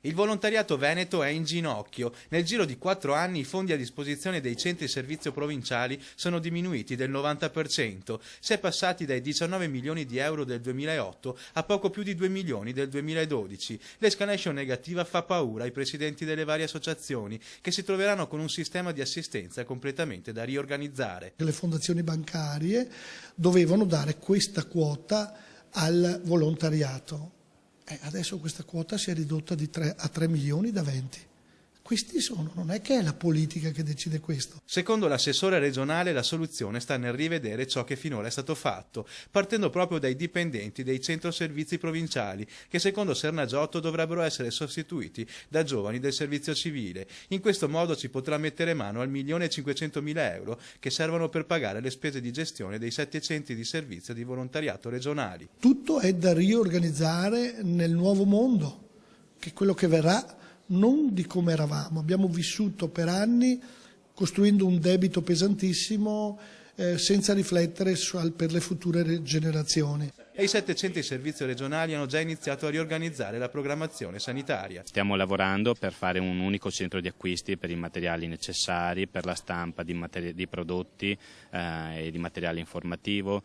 Il volontariato veneto è in ginocchio. Nel giro di 4 anni i fondi a disposizione dei centri servizio provinciali sono diminuiti del 90%. Si è passati dai 19 milioni di euro del 2008 a poco più di 2 milioni del 2012. L'escalation negativa fa paura ai presidenti delle varie associazioni, che si troveranno con un sistema di assistenza completamente da riorganizzare. Le fondazioni bancarie dovevano dare questa quota al volontariato. Adesso questa quota si è ridotta a 3 milioni da 20. Questi sono, non è che è la politica che decide questo. Secondo l'assessore regionale la soluzione sta nel rivedere ciò che finora è stato fatto, partendo proprio dai dipendenti dei centro servizi provinciali, che secondo Sernagiotto dovrebbero essere sostituiti da giovani del servizio civile. In questo modo si potrà mettere mano al 1.500.000 euro che servono per pagare le spese di gestione dei 7 centri di servizio di volontariato regionali. Tutto è da riorganizzare nel nuovo mondo, che è quello che verrà. Non di come eravamo, abbiamo vissuto per anni costruendo un debito pesantissimo senza riflettere per le future generazioni. E i 7 centri di servizio regionali hanno già iniziato a riorganizzare la programmazione sanitaria. Stiamo lavorando per fare un unico centro di acquisti per i materiali necessari, per la stampa di prodotti e di materiale informativo.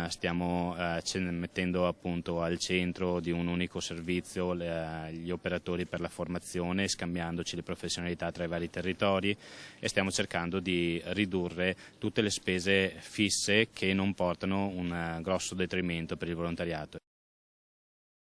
Stiamo mettendo appunto al centro di un unico servizio gli operatori per la formazione, scambiandoci le professionalità tra i vari territori, e stiamo cercando di ridurre tutte le spese fisse che non portano un grosso detrimento per il volontariato.